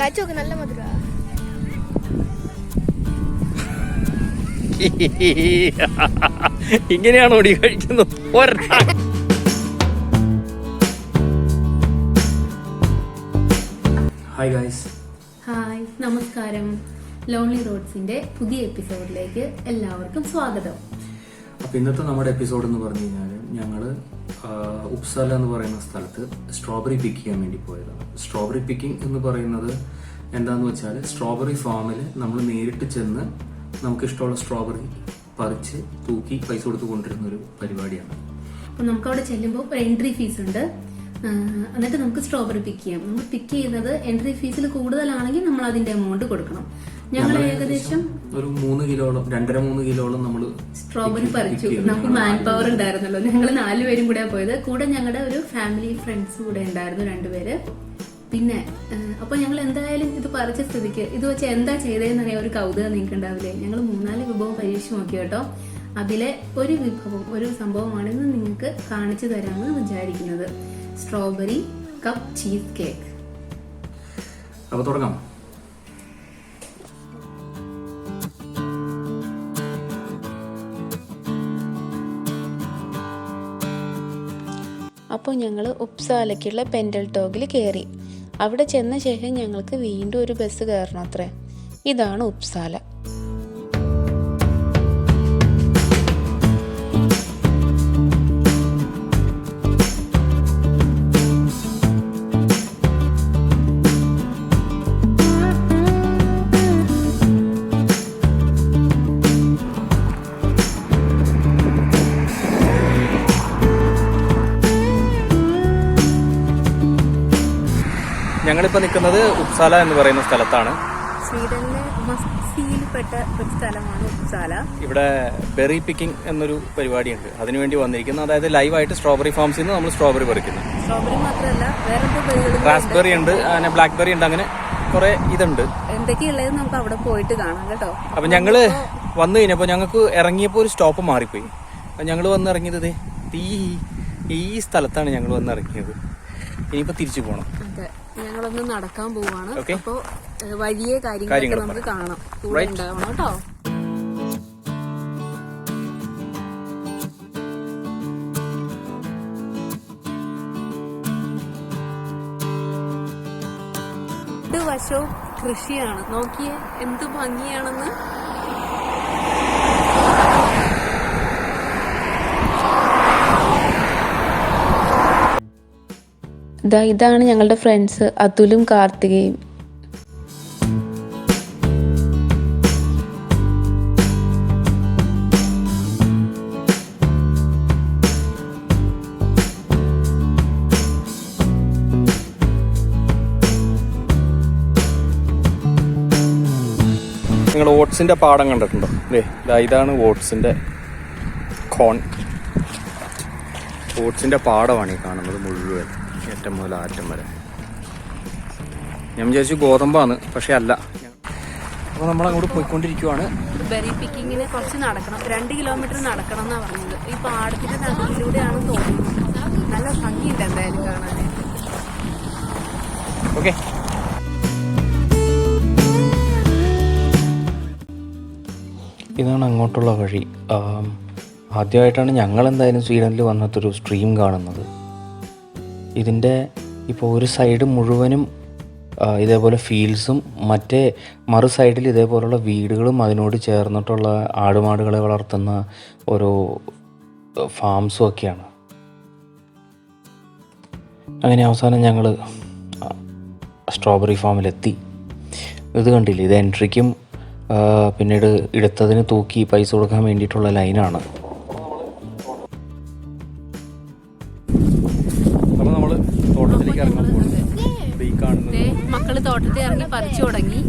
നല്ല മധുര. ഇങ്ങനെയാണോ ഓടി കഴിക്കുന്നത്? Hi guys. ഹായ്, നമസ്കാരം. ലോൺലി റോഡ്സിന്റെ പുതിയ എപ്പിസോഡിലേക്ക് എല്ലാവർക്കും സ്വാഗതം. അപ്പൊ ഇന്നത്തെ നമ്മുടെ എപ്പിസോഡ് എന്ന് പറഞ്ഞു കഴിഞ്ഞാൽ ഞങ്ങള് ഉപ്സാല എന്ന് പറയുന്ന സ്ഥലത്ത് സ്ട്രോബെറി പിക്ക് ചെയ്യാൻ വേണ്ടി പോയതാണ്. സ്ട്രോബെറി പിക്കിംഗ് എന്ന് പറയുന്നത് എന്താന്ന് വെച്ചാൽ സ്ട്രോബെറി ഫാമിൽ നമ്മൾ നേരിട്ട് ചെന്ന് നമുക്ക് ഇഷ്ടമുള്ള സ്ട്രോബെറി പറിച്ച് തൂക്കി പൈസ കൊടുത്ത് കൊണ്ടിരുന്ന ഒരു പരിപാടിയാണ്. അപ്പൊ നമുക്ക് അവിടെ ചെല്ലുമ്പോൾ ഒരു എൻട്രി ഫീസ് ഉണ്ട്. എന്നിട്ട് നമുക്ക് സ്ട്രോബെറി പിക്ക് ചെയ്യാം. നമ്മൾ പിക്ക് ചെയ്യുന്നത് എൻട്രി ഫീസിൽ കൂടുതലാണെങ്കിൽ നമ്മൾ അതിന്റെ എമൗണ്ട് കൊടുക്കണം. ഞങ്ങൾ ഏകദേശം ഒരു 3 കിലോളം 2.5-3 കിലോളം നമ്മൾ സ്ട്രോബെറി പറിച്ചു. നമുക്ക് മാൻ പവർ ഉണ്ടായിരുന്നല്ലോ. ഞങ്ങൾ 4 പേരും കൂടെ പോയത്. കൂടെ ഞങ്ങളുടെ ഒരു ഫാമിലി ഫ്രണ്ട്സ് കൂടെ ഉണ്ടായിരുന്നു 2 പേര്. പിന്നെ അപ്പൊ ഞങ്ങൾ എന്തായാലും ഇത് പറിച്ച സ്ഥിതിക്ക് ഇത് വെച്ച് എന്താ ചെയ്തതെന്ന് അറിയാൻ ഒരു കൗതുകം നിങ്ങൾക്ക് ഉണ്ടാവില്ലേ? ഞങ്ങൾ 3-4 വിഭവം പരീക്ഷിച്ച് നോക്കി കേട്ടോ. അതിലെ ഒരു വിഭവം, ഒരു സംഭവമാണ് ഇന്ന് നിങ്ങൾക്ക് കാണിച്ചു തരാമെന്ന് വിചാരിക്കുന്നത്. Strawberry cup cheese cake. അപ്പൊ തുടങ്ങാം. അപ്പോൾ ഞങ്ങൾ ഉപ്സാലയ്ക്കുള്ള പെൻഡൽ ടോഗിൽ കയറി. അവിടെ ചെന്ന ശേഷം ഞങ്ങൾക്ക് വീണ്ടും ഒരു ബസ് കയറണം അത്രേ. ഇതാണ് ഉപ്സാല. ഞങ്ങളിപ്പോൾ നിൽക്കുന്നത് ഉപ്സാല എന്ന് പറയുന്ന സ്ഥലത്താണ്. സ്വീഡനിലെ മസ്തിയിൽപ്പെട്ട ഒരു സ്ഥലമാണ് ഉപ്സാല. ഇവിടെ ബെറി പിക്കിംഗ് എന്നൊരു പരിപാടിയുണ്ട്. അതിനുവേണ്ടി വന്നിരിക്കുന്നത്, അതായത് ലൈവായിട്ട് സ്ട്രോബെറി ഫാംസിൽ നിന്ന് നമ്മൾ സ്ട്രോബെറി പറിക്കുന്നു. സ്ട്രോബെറി മാത്രമല്ല വേറെ റാസ്ബെറി ഉണ്ട്, അങ്ങനെ ബ്ലാക്ക്ബെറി ഉണ്ട്, അങ്ങനെ കുറെ ഇതുണ്ട്. എന്തൊക്കെയുള്ളത് നമുക്ക് അവിടെ പോയിട്ട് കാണാം കേട്ടോ. അപ്പൊ ഞങ്ങള് വന്നു കഴിഞ്ഞപ്പോ ഞങ്ങൾക്ക് ഇറങ്ങിയപ്പോ ഒരു സ്റ്റോപ്പ് മാറിപ്പോയി. ഞങ്ങൾ വന്ന് ഇറങ്ങിയത് ഈ സ്ഥലത്താണ് ഞങ്ങൾ വന്ന് ഇറങ്ങിയത്. ഇനിയിപ്പോ തിരിച്ചു പോകണം. ഞങ്ങളൊന്ന് നടക്കാൻ പോവാണ്. അപ്പൊ വലിയ കാര്യങ്ങളൊക്കെ നമുക്ക് കാണാം. കൂടെ ഉണ്ടാവണം കേട്ടോ. ഇത് വശവും കൃഷിയാണ്. നോക്കിയേ എന്ത് ഭംഗിയാണെന്ന്. ഇതാണ് ഞങ്ങളുടെ ഫ്രണ്ട്സ് അതുലും കാർത്തികയും. നിങ്ങൾ ഓട്സിന്റെ പാടം കണ്ടിട്ടുണ്ടോ? ഇതാണ് ഓട്സിന്റെ കോൺ. ഓട്സിന്റെ പാടമാണ് ഈ കാണുന്നത് മുഴുവൻ, ഏറ്റവും മുതൽ ആറ്റം വരെ. ഞാൻ വിചാരിച്ചു ഗോതമ്പാണ്, പക്ഷെ അല്ല. അപ്പൊ നമ്മൾ അങ്ങോട്ട് പോയിക്കൊണ്ടിരിക്കുവാണ്. ബെറി പിക്കിങ്ങിന് കുറച്ച് നടക്കണം, 2 കിലോമീറ്റർ നടക്കണം എന്നാ പറഞ്ഞത്. ഈ പാടത്തിന്റെ നടുവിലൂടെയാണെന്ന് തോന്നുന്നത്. നല്ല ഭംഗിയുണ്ട് എന്തായാലും കാണാൻ. ഓക്കെ, ഇതാണ് അങ്ങോട്ടുള്ള വഴി. ആദ്യമായിട്ടാണ് ഞങ്ങൾ എന്തായാലും സ്വീഡനിൽ വന്നിട്ടൊരു സ്ട്രീം കാണുന്നത്. ഇതിൻ്റെ ഇപ്പോൾ ഒരു സൈഡ് മുഴുവനും ഇതേപോലെ ഫീൽഡ്സും മറ്റേ മറു സൈഡിൽ ഇതേപോലുള്ള വീടുകളും അതിനോട് ചേർന്നിട്ടുള്ള ആടുമാടുകളെ വളർത്തുന്ന ഓരോ ഫാംസും ഒക്കെയാണ്. അങ്ങനെ അവസാനം ഞങ്ങൾ സ്ട്രോബെറി ഫാമിലെത്തി. ഇത് കണ്ടില്ലേ, ഇത് എൻട്രിക്കും പിന്നീട് എടുത്തതിന് തൂക്കി പൈസ കൊടുക്കാൻ വേണ്ടിയിട്ടുള്ള ലൈനാണ്. അപ്പോൾ നമ്മൾ തോട്ടത്തിലേക്ക് ഇറങ്ങാൻ പോകുന്നത്. ഈ കാണുന്നത് മക്കള് തോട്ടത്തിൽ ഇറങ്ങി പറിച്ചു തുടങ്ങി.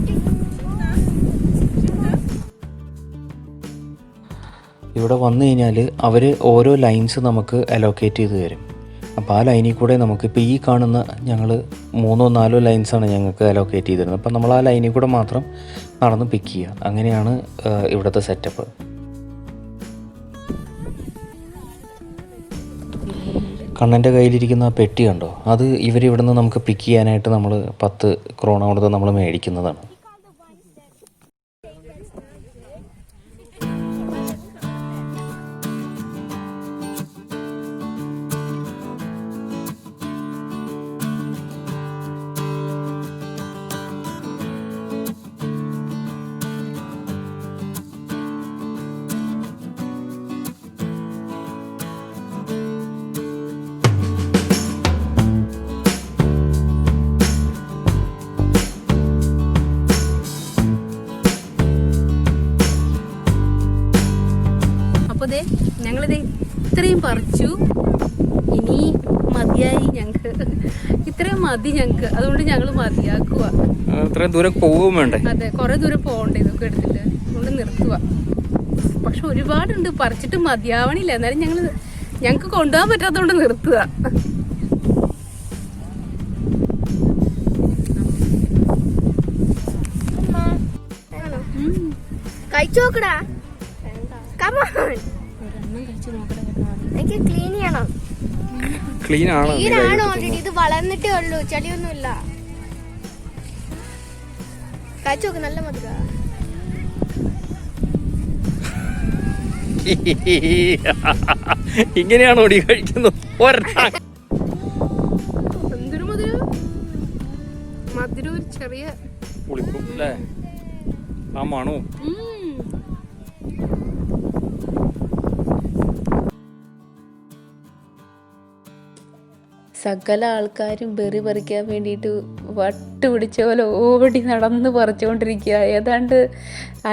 ഇവിടെ വന്നു കഴിഞ്ഞാൽ അവർ ഓരോ ലൈൻസ് നമുക്ക് അലോക്കേറ്റ് ചെയ്ത് തരും. അപ്പോൾ ആ ലൈനിൽ കൂടെ നമുക്കിപ്പോൾ ഈ കാണുന്ന ഞങ്ങൾ 3-4 ലൈൻസാണ് ഞങ്ങൾക്ക് അലോക്കേറ്റ് ചെയ്ത് തരുന്നത്. അപ്പം നമ്മൾ ആ ലൈനിൽ കൂടെ മാത്രം നടന്ന് പിക്ക് ചെയ്യുക. അങ്ങനെയാണ് ഇവിടുത്തെ സെറ്റപ്പ്. കണ്ണൻ്റെ കയ്യിലിരിക്കുന്ന ആ പെട്ടി കണ്ടോ, അത് ഇവരിവിടുന്ന് നമുക്ക് പിക്ക് ചെയ്യാനായിട്ട് നമ്മൾ 10 krona കൊടുത്ത് നമ്മൾ മേടിക്കുന്നതാണ്. അപ്പോൾ ഞങ്ങളിത് ഇത്രയും പറിച്ചു, ഇനി മതിയായി ഞങ്ങൾക്ക്, ഇത്രയും മതി ഞങ്ങൾക്ക്, അതുകൊണ്ട് ഞങ്ങൾ മതിയാക്കുക. ഇത്രയും ദൂരം പോവുകയും വേണ്ടേ? അതെ, കുറെ ദൂരം പോകണ്ടേ ഇതൊക്കെ എടുത്തിട്ട്, അതുകൊണ്ട് നിർത്തുക. പക്ഷെ ഒരുപാടുണ്ട്, പറിച്ചിട്ട് മതിയാവണില്ല, എന്നാലും ഞങ്ങൾക്ക് കൊണ്ടുപോകാൻ പറ്റാത്തതുകൊണ്ട് നിർത്തുക. കഴിച്ചു നോക്കടാ. എനിക്ക് ക്ലീൻ ചെയ്യണം. ക്ലീൻ ആണോ? ഓൾറെഡി ഇത് വളർന്നിട്ടേ ഉള്ളൂ, ചെടിയൊന്നുമില്ല. കഴിച്ചു നോക്ക്, നല്ല മധുര. ഇങ്ങനെയാണോ ഓടി കഴിക്കുന്നത്? എന്തൊരു മധുരം, മധുരം ഒരു ചെറിയ പുളിപ്പും അല്ലേ, ആ മണവും. സകല ആൾക്കാരും ബെറി പറിക്കാൻ വേണ്ടിയിട്ട് വട്ടുപിടിച്ച പോലെ ഓടി നടന്ന് പറിച്ചുകൊണ്ടിരിക്കുക. ഏതാണ്ട്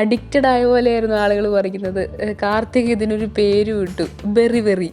അഡിക്റ്റഡ് ആയ പോലെയായിരുന്നു ആളുകൾ പറിക്കുന്നത്. കാർത്തിക് ഇതിനൊരു പേരും ഇട്ടു, ബെറി ബെറി.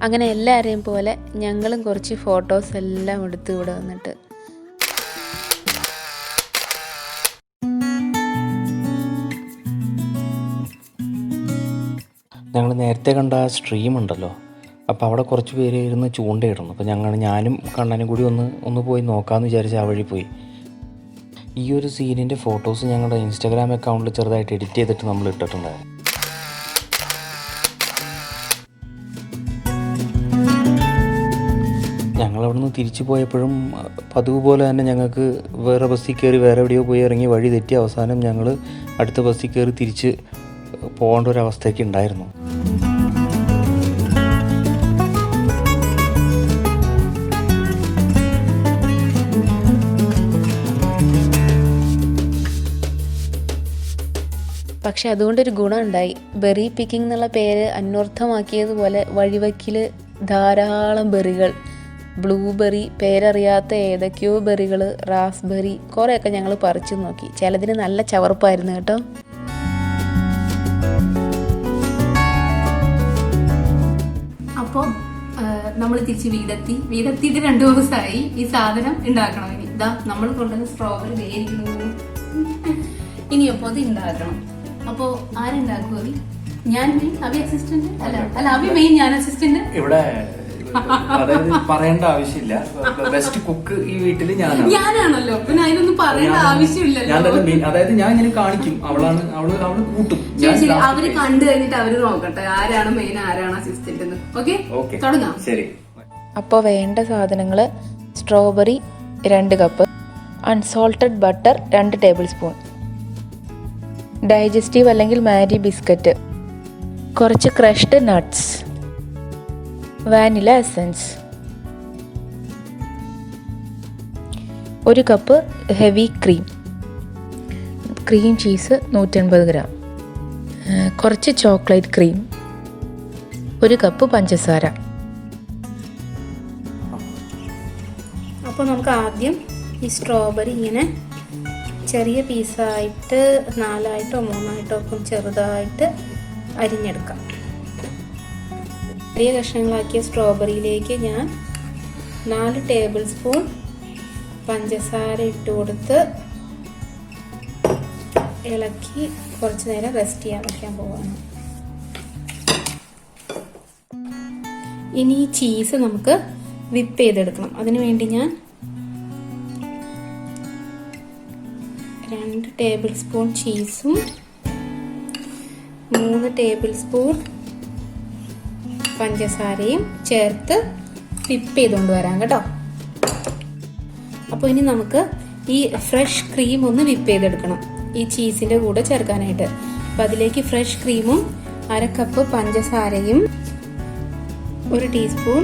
അങ്ങനെ എല്ലാവരെയും പോലെ ഞങ്ങളും കുറച്ച് ഫോട്ടോസ് എല്ലാം എടുത്ത് ഇവിടെ വന്നിട്ട് ഞങ്ങൾ നേരത്തെ കണ്ട ആ സ്ട്രീം ഉണ്ടല്ലോ, അപ്പോൾ അവിടെ കുറച്ച് പേര് ഇരുന്ന് ചൂണ്ടയിടുന്നു. അപ്പോൾ ഞാനും കണ്ണനും കൂടി ഒന്ന് പോയി നോക്കാമെന്ന് വിചാരിച്ച് ആ വഴി പോയി. ഈ ഒരു സീനിൻ്റെ ഫോട്ടോസ് ഞങ്ങളുടെ ഇൻസ്റ്റാഗ്രാം അക്കൗണ്ടിൽ ചെറുതായിട്ട് എഡിറ്റ് ചെയ്തിട്ട് നമ്മൾ ഇട്ടിട്ടുണ്ടായിരുന്നു. ഞങ്ങളവിടുന്ന് തിരിച്ചു പോയപ്പോഴും പതിവ് പോലെ തന്നെ ഞങ്ങൾക്ക് വേറെ ബസ്സിൽ കയറി വേറെ എവിടെയോ പോയി ഇറങ്ങി വഴി തെറ്റി അവസാനം ഞങ്ങൾ അടുത്ത ബസ്സിൽ കയറി തിരിച്ച് പോകേണ്ട ഒരു അവസ്ഥയൊക്കെ ഉണ്ടായിരുന്നു. പക്ഷെ അതുകൊണ്ടൊരു ഗുണം ഉണ്ടായി. ബെറി പിക്കിംഗ് എന്നുള്ള പേര് അന്വർത്ഥമാക്കിയതുപോലെ വഴിവക്കിൽ ധാരാളം ബെറികൾ, ബ്ലൂബെറി, പേരറിയാത്ത ഏതൊക്കെയോ ബെറികൾ, റാസ്ബെറി, കുറേയൊക്കെ ഞങ്ങൾ പറിച്ചു നോക്കി. ചിലതിന് നല്ല ചവർപ്പായിരുന്നു കേട്ടോ. അപ്പോൾ നമ്മൾ തിരിച്ച് വീടെത്തിയിട്ട് 2 ദിവസമായി. ഈ സാധനം ഉണ്ടാക്കണം. ഇനി ഇതാ നമ്മൾ കൊണ്ടുവന്ന സ്ട്രോബെറി വേരിക്കുന്നു. ഇനിയപ്പോൾ അത് ഉണ്ടാക്കണം. അപ്പോൾ ആരുണ്ടാക്കും? അഭി? ഞാൻ മെയിൻ, അഭി അസിസ്റ്റന്റ്? അല്ല അഭി മെയിൻ, ഞാൻ അസിസ്റ്റന്റ്. ഇവിടെ അതായത് പറയേണ്ട ആവശ്യമില്ല, ബെസ്റ്റ് കുക്ക് ഈ വീട്ടില് ഞാനാണല്ലോ, പിന്നെ അതിനൊന്നും പറയേണ്ട ആവശ്യമില്ലല്ലോ. അതായത് ഞാൻ ഇങ്ങനെ കാണിക്കും, അവള് കൂട്ടും. ശരി, അവര് കണ്ടു കഴിഞ്ഞിട്ട് അവര് നോക്കട്ടെ ആരാണ് മെയിൻ ആരാണ് അസിസ്റ്റന്റ് എന്ന്. ഓക്കെ, തുടങ്ങാം. ശരി. അപ്പോൾ വേണ്ട സാധനങ്ങൾ: strawberry 2 cup, unsalted butter 2 table spoon, digestive അല്ലെങ്കിൽ മാരി ബിസ്ക്കറ്റ്, കുറച്ച് crushed nuts, vanilla essence, 1 cup heavy cream cheese 150 gram, കുറച്ച് ചോക്ലേറ്റ് ക്രീം, 1 കപ്പ് പഞ്ചസാര. അപ്പോൾ നമുക്ക് ആദ്യം ഈ സ്ട്രോബെറി ഇങ്ങനെ ചെറിയ പീസായിട്ട് 4ആയിട്ടോ 3ആയിട്ടോ ഒക്കെ ചെറുതായിട്ട് അരിഞ്ഞെടുക്കാം. ചെറിയ കഷ്ണങ്ങളാക്കിയ സ്ട്രോബെറിയിലേക്ക് ഞാൻ 4 ടേബിൾ സ്പൂൺ പഞ്ചസാര ഇട്ട് കൊടുത്ത് ഇളക്കി കുറച്ച് നേരം റെസ്റ്റ് ചെയ്യാൻ വയ്ക്കാൻ പോവാണ്. ഇനി ഈ ചീസ് നമുക്ക് വിപ്പ് ചെയ്തെടുക്കണം. അതിനു വേണ്ടി ഞാൻ 2 ടേബിൾ സ്പൂൺ ചീസും 3 ടേബിൾ സ്പൂൺ പഞ്ചസാരയും ചേർത്ത് വിപ്പ് ചെയ്തുകൊണ്ട് വരാം കേട്ടോ. അപ്പോൾ ഇനി നമുക്ക് ഈ ഫ്രഷ് ക്രീം ഒന്ന് വിപ്പ് ചെയ്തെടുക്കണം ഈ ചീസിൻ്റെ കൂടെ ചേർക്കാനായിട്ട്. അപ്പം അതിലേക്ക് ഫ്രഷ് ക്രീമും 1/2 കപ്പ് പഞ്ചസാരയും 1 ടീസ്പൂൺ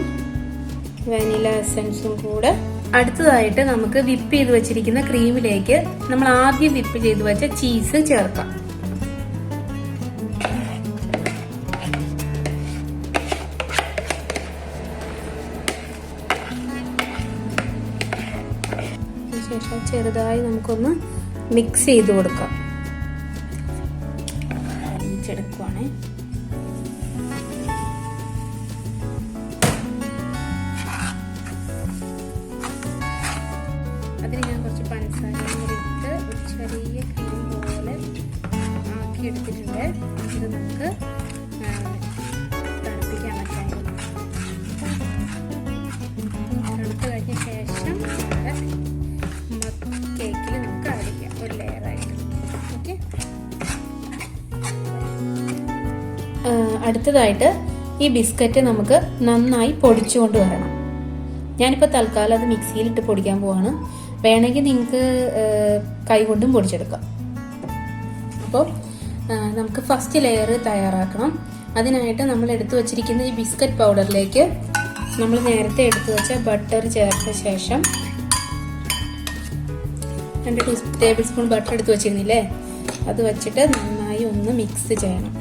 വാനില എസൻസും കൂടെ. അടുത്തതായിട്ട് നമുക്ക് വിപ്പ് ചെയ്ത് വെച്ചിരിക്കുന്ന ക്രീമിലേക്ക് നമ്മൾ ആദ്യം വിപ്പ് ചെയ്ത് വെച്ച ചീസ് ചേർക്കാം. ശേഷം ചെറുതായി നമുക്കൊന്ന് മിക്സ് ചെയ്ത് കൊടുക്കാം. അരിച്ചെടുക്കുവാണേ. അതിന് ഞാൻ കുറച്ച് പഞ്ചസാര ഇട്ട് ഒരു ചെറിയ ക്രീം പോലെ ആക്കി എടുത്തിട്ടുണ്ട്. ഇത് നമുക്ക് തണുപ്പിക്കാൻ പറ്റാൻ. തണുത്ത് കഴിഞ്ഞ ശേഷം കേക്കിൽ നമുക്ക് അടിക്കാം ഒരു ലെയറായിട്ട്. ഓക്കെ. അടുത്തതായിട്ട് ഈ ബിസ്ക്കറ്റ് നമുക്ക് നന്നായി പൊടിച്ചുകൊണ്ട് വരണം. ഞാനിപ്പോൾ തൽക്കാലം അത് മിക്സിയിലിട്ട് പൊടിക്കാൻ പോവാണ്. വേണമെങ്കിൽ നിങ്ങൾക്ക് കൈകൊണ്ടും പൊടിച്ചെടുക്കാം. അപ്പോൾ നമുക്ക് ഫസ്റ്റ് ലെയർ തയ്യാറാക്കണം. അതിനായിട്ട് നമ്മൾ എടുത്തു വച്ചിരിക്കുന്ന ഈ ബിസ്ക്കറ്റ് പൗഡറിലേക്ക് നമ്മൾ നേരത്തെ എടുത്തു വെച്ച ബട്ടർ ചേർത്ത ശേഷം 2 ടേബിൾ സ്പൂൺ ബട്ടർ എടുത്ത് വെച്ചിരുന്നില്ലേ, അത് വെച്ചിട്ട് നന്നായി ഒന്ന് മിക്സ് ചെയ്യണം.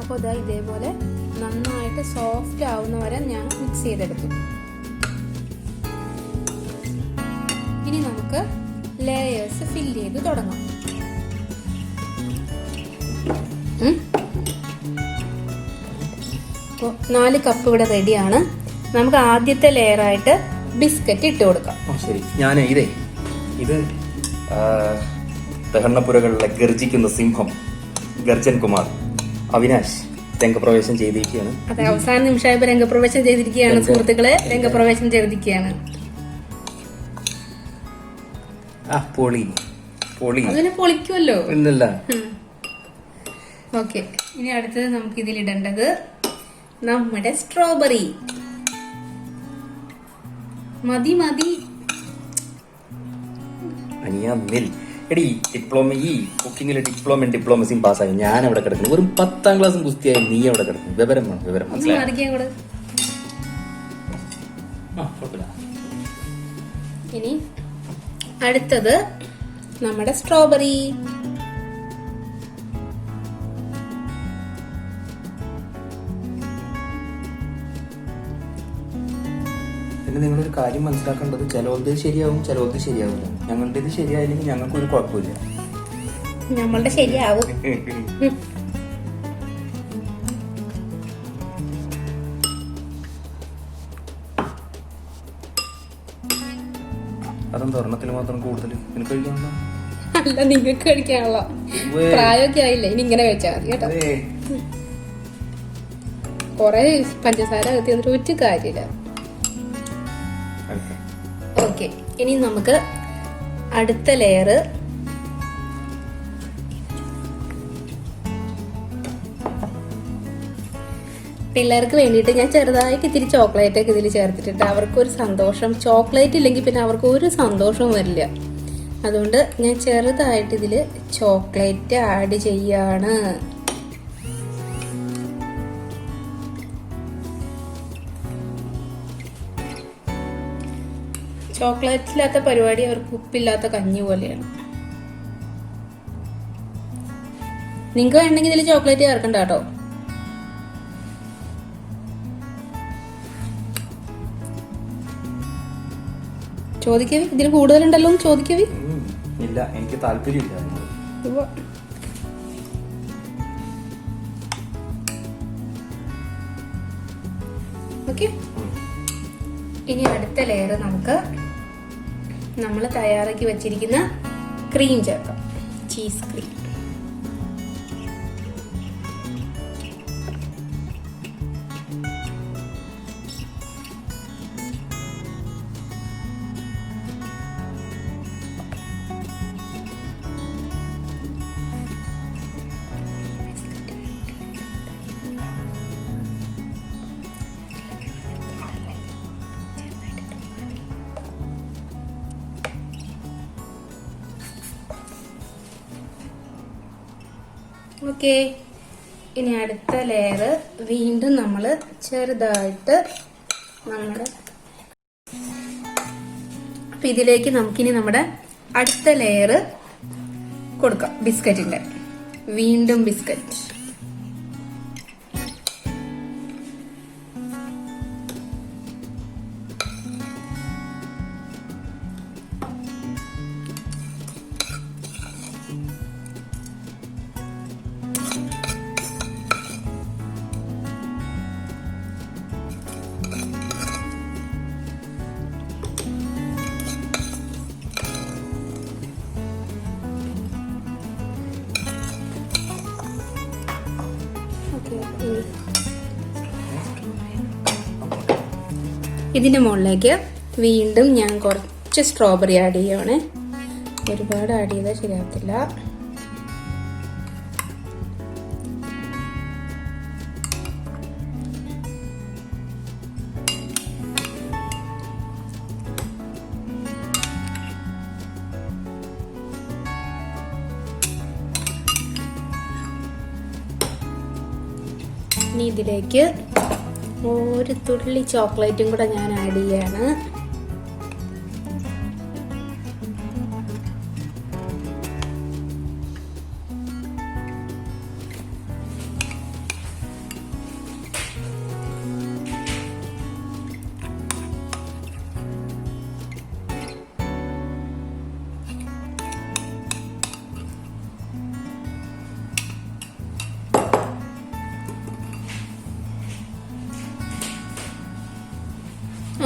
അപ്പോൾ ഇതാ ഇതേപോലെ നന്നായിട്ട് സോഫ്റ്റ് ആവുന്ന വരെ ഞാൻ മിക്സ് ചെയ്തെടുത്തു. ഇനി നമുക്ക് ലേയേഴ്സ് ഫില്ല് ചെയ്ത് തുടങ്ങാം. അപ്പോൾ 4 കപ്പ് ഇവിടെ റെഡിയാണ്. നമുക്ക് ആദ്യത്തെ ലെയറായിട്ട് ബിസ്ക്കറ്റ് ഇട്ട് കൊടുക്കാം. ശരി, ഞാൻ ഇത് ദഹനപ്പുരകളിലെ ഗർജിക്കുന്ന സിംഹം ഗർജൻ കുമാർ അവിനാശ് രംഗപ്രവേശം ചെയ്തിരിക്കുകയാണ്. അതെ, അവസാന നിമിഷമായപ്പോൾ രംഗപ്രവേശം ചെയ്തിരിക്കുകയാണ് സുഹൃത്തുക്കളെ. രംഗപ്രവേശം ചെയ്തിരിക്കുകയാണ്. പൊളി പൊളി, അതിനെ പൊളിക്കുമല്ലോ. ഇല്ലല്ല. ഓക്കെ, ഇനി അടുത്തത് നമുക്ക് ഇതിലിടേണ്ടത് നമ്മുടെ സ്ട്രോബെറി. മതി മതി അനിയ മിൽ. എടി ഡിപ്ലോമ, ഈ കുക്കിങ്ങിലെ ഡിപ്ലോമസിയും പാസ്സായി. ഞാൻ അവിടെ കിടക്കുന്നു. ഒരു 10ാം ക്ലാസ്സും കുസ്തിയായി നീ അവിടെ കിടക്കുന്നു. വിവരം മനസ്സിലായി. ഇനി അടുത്തത് നമ്മുടെ സ്ട്രോബെറി. പിന്നെ നിങ്ങളൊരു കാര്യം മനസ്സിലാക്കേണ്ടത്, ചിലവത് ശരിയാവും, ചിലവത് ശരിയാവില്ല. ഞങ്ങളുടെ ഇത് ശരിയായില്ലെങ്കിൽ ഞങ്ങൾക്കൊരു കുഴപ്പമില്ല. നമ്മളുടെ ശരിയാവും. അതെന്താ ഒരെണ്ണത്തിൽ മാത്രം കൂടുതൽ എനിക്ക് കഴിക്കാനുള്ള? അല്ല, നിങ്ങൾക്ക് കഴിക്കാനുള്ള പ്രായമൊക്കെ ആയില്ലേ. ഇനി ഇങ്ങനെ കഴിച്ചാൽ മതി കേട്ടോ. കൊറേ പഞ്ചസാര കത്തി എന്നിട്ട് ഒരു കാര്യമില്ല. ഓക്കെ, ഇനി നമുക്ക് അടുത്ത ലെയർ പിള്ളേർക്ക് വേണ്ടിയിട്ട് ഞാൻ ചെറുതായിട്ട് ഇത്തിരി ചോക്ലേറ്റ് ഒക്കെ ഇതിൽ ചേർത്തിട്ടുണ്ട്. അവർക്കൊരു സന്തോഷം. ചോക്ലേറ്റ് ഇല്ലെങ്കിൽ പിന്നെ അവർക്ക് ഒരു സന്തോഷവും വരില്ല. അതുകൊണ്ട് ഞാൻ ചെറുതായിട്ട് ഇതിൽ ചോക്ലേറ്റ് ആഡ് ചെയ്യാണ്. ചോക്ലേറ്റ് ഇല്ലാത്ത പരിപാടി അവർക്ക് ഉപ്പില്ലാത്ത കഞ്ഞി പോലെയാണ്. നിങ്ങൾക്ക് വേണമെങ്കിൽ ഇതിൽ ചോക്ലേറ്റ് ചേർക്കണ്ട കേട്ടോ. ചോദിക്കവി, ഇതിൽ കൂടുതലുണ്ടല്ലോ എന്ന് ചോദിക്കവി. ഇല്ല, എനിക്ക് താല്പര്യമില്ല. ഓക്കെ, ഇനി അടുത്ത ലെയർ നമുക്ക് നമ്മൾ തയ്യാറാക്കി വെച്ചിരിക്കുന്ന ക്രീം ചേർക്കാം. Cheese cream. ഓക്കെ, ഇനി അടുത്ത ലെയർ വീണ്ടും നമ്മൾ ചെറുതായിട്ട് അപ്പം ഇതിലേക്ക് നമുക്കിനി നമ്മുടെ അടുത്ത ലെയർ കൊടുക്കാം. ബിസ്ക്കറ്റിന്റെ വീണ്ടും ബിസ്ക്കറ്റ്. ഇതിന്റെ മുകളിലേക്ക് വീണ്ടും ഞാൻ കുറച്ച് സ്ട്രോബെറി ആഡ് ചെയ്യുവാണ്. ഒരുപാട് ആഡ് ചെയ്താൽ ശരിയാകത്തില്ല. ഇനി ഇതിലേക്ക് ഒരു തുള്ളി ചോക്ലേറ്റും കൂടെ ഞാൻ ആഡ് ചെയ്യാണ്.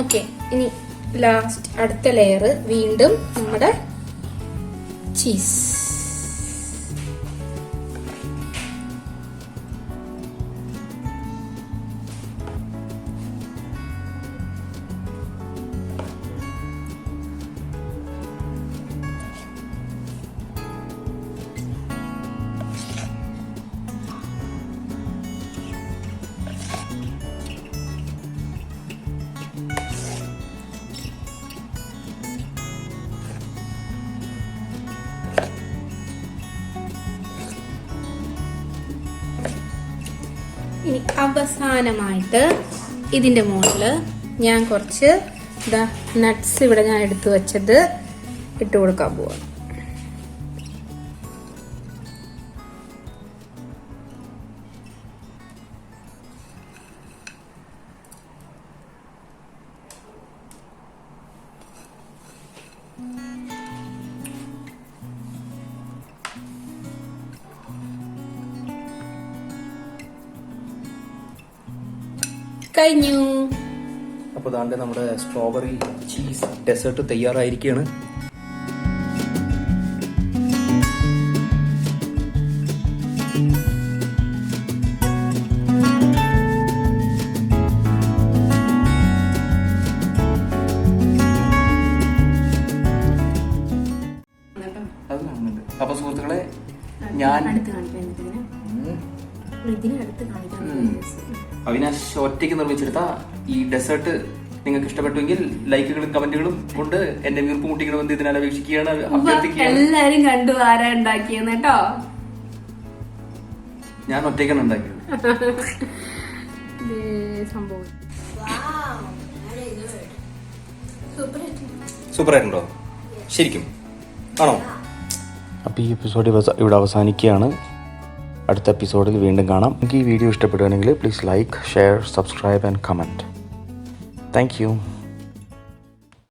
ഓക്കെ, ഇനി ലാസ്റ്റ് അടുത്ത ലെയർ വീണ്ടും നമ്മുടെ ചീസ്. ഇനി അവസാനമായിട്ട് ഇതിൻ്റെ മുകളിൽ ഞാൻ കുറച്ച് നട്ട്സ് ഇവിടെ ഞാൻ എടുത്തു വെച്ചത് ഇട്ട് കൊടുക്കാൻ പോവാം. കഴിഞ്ഞു. അപ്പോൾ ദാണ്ട് നമ്മുടെ സ്ട്രോബെറി ചീസ് ഡെസേർട്ട് തയ്യാറായിരിക്കുകയാണ്. അത് കാണുന്നുണ്ട്. അപ്പൊ സുഹൃത്തുക്കളെ, ഞാൻ അവിനാശ് ഒറ്റയ്ക്ക് നിർമ്മിച്ചെടുത്ത ഈ ഡെസേർട്ട് നിങ്ങൾക്ക് ഇഷ്ടപ്പെട്ടുവെങ്കിൽ ലൈക്കുകളും കമന്റുകളും കൊണ്ട് എന്നെ വീർപ്പ് മുട്ടിക്കണമെന്ന് ഇതിനാൽ അപേക്ഷിക്കുകയാണ്, അഭ്യർത്ഥിക്കുകയാണ്. എല്ലാരും കണ്ടു ആരാ ഉണ്ടാക്കിയെന്ന് കേട്ടോ. ഞാൻ ഒറ്റയ്ക്കാണ് ഉണ്ടാക്കിയത്. സൂപ്പറായിട്ടുണ്ടോ? ശരിക്കും ആണോ? അപ്പോൾ ഈ എപ്പിസോഡ് ഇവിടെ അവസാനിക്കുകയാണ്. അടുത്ത എപ്പിസോഡിൽ വീണ്ടും കാണാം. നിങ്ങൾക്ക് ഈ വീഡിയോ ഇഷ്ടപ്പെടുകയാണെങ്കിൽ please like, share, subscribe and comment. Thank you.